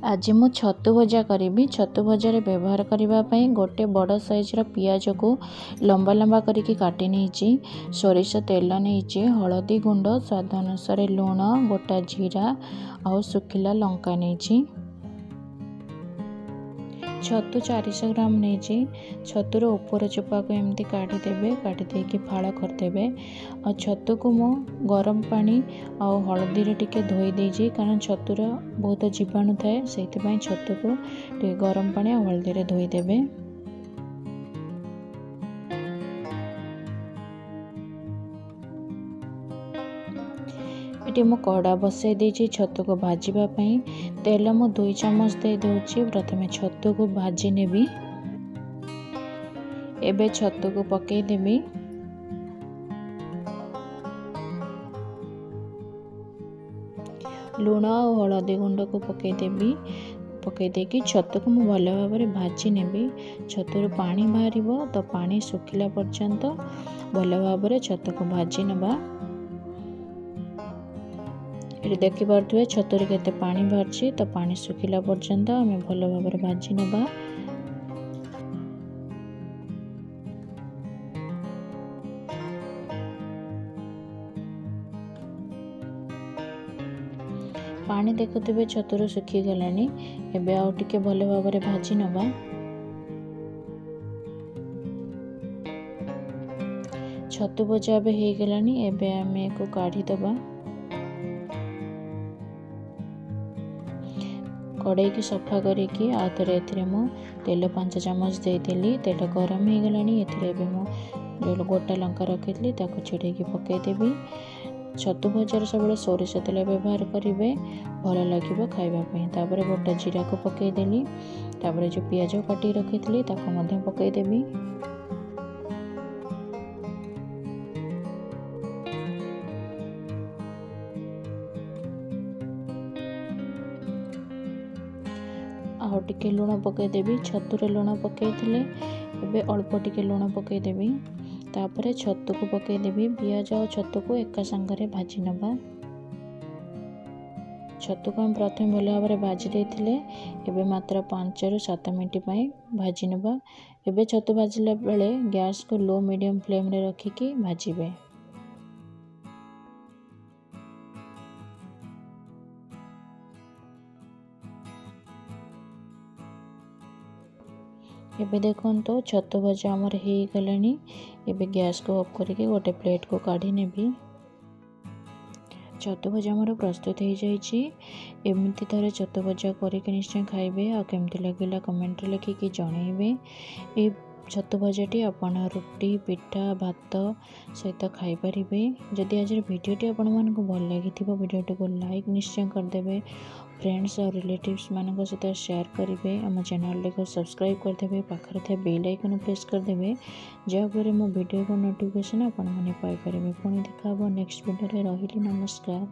आज मु छतु भजा करी। छतु भजार व्यवहार करने गोटे बड़ साइजर पियाज को लंबा लंबा करके काटी नहीं, सोरिष तेल नहीं, हलदी गुंड स्वाद अनुसार लुण, गोटा जीरा और सुखिला लंका नहीं। छतु 400 ग्राम नहीं। छतुर ऊपर चोपा को एमती काढ़ीदेवे, काढ़ी फाड़ करदे। और छतु को मु गरम पानी और हलदी टिके धोई देजी, कारण छतुर बहुत जीवाणु थाए, से छतु को गरम पानी और हलदी धोई देवे। ये मु कड़ा बसई देछि छतु को भाजवाई। तेल मु 2 चम्मच दे दूची। प्रथमे छतु को भाजी नेबी। एबे छतु को पकई देबी। लुण और हलदी गुंड को पकई देबी। पकई देकी छतु को मु भल भाव भाजी नेबी। छतुर पानी बाहर तो पानी सुखिला पर्यंत भल भाव छतु को भाजी नबा। ये देखी पारे छतुरे केते पानी बाहर, तो पानी सुखिला पर्यंत आम भल भाव भाजी नबा। पानी देखुवे छतुर सुखी गलानी। एबे आउ टिके भल भाव भाजी नबा। छतु भजा हो गलानी। एबे आम को काढ़ी दबा। कड़ाई की सफा करके आउे मु तेल 5 चम्मच देदेली। तेल गरम हो गलानी। एबे मु जो गोटा लंका रखी छिड़े पकईदेवी। छतु भजार सब सोरिष तेल व्यवहार करेंगे, भल लगे खावाई। तापर गोटा जीरा को पकईदेली। तापर जो पियाज काटी रखी पकईदेवी। आउ टिके लुण पकईदेवी। छतुरे लुण पकईले, एबे अल्प टिके लुण पकईदेवी। तापर छतु को पकईदेवी। पियाज और छतु को एका संगे भाजी नबा। छतु को हम प्रथम भल भाव भाजी देथिले। एबे मात्र 5 ରୁ 7 मिनट भाजी नबा। एबे छतु भाजिला बेले गैस को लो मीडियम फ्लेम रे रखिकी भाजिबे। एबे देखो तो छतु भजा आमर हो गलानी। एबे गैस को ऑफ करके गोटे प्लेट को काढ़ी नेबी। छतु भजा आमर प्रस्तुत हो जाइए। एमती थे छतु भजा करके निश्चय खाइबे। आ केमती लगिला कमेंट लिखिकी जनइबे। ए छतु भजाटी आपण रुटी, पिठा, भात सहित खाईपारे। जदि आज भिडियोटी आपण मानक भल लगी भिडियोटी को लाइक निश्चय करदे। फ्रेंड्स और रिलेटिव्स मान सहित शेयर करेंगे। आम चैनल को सब्सक्राइब करदे। पाखरे थे बेल आइकन प्रेस करदे, जहाँफल मो भिडियो को नोटिफिकेशन आपण मैंने पाइपर। पुणी देखा नेक्स्ट भिडियो। रही नमस्कार।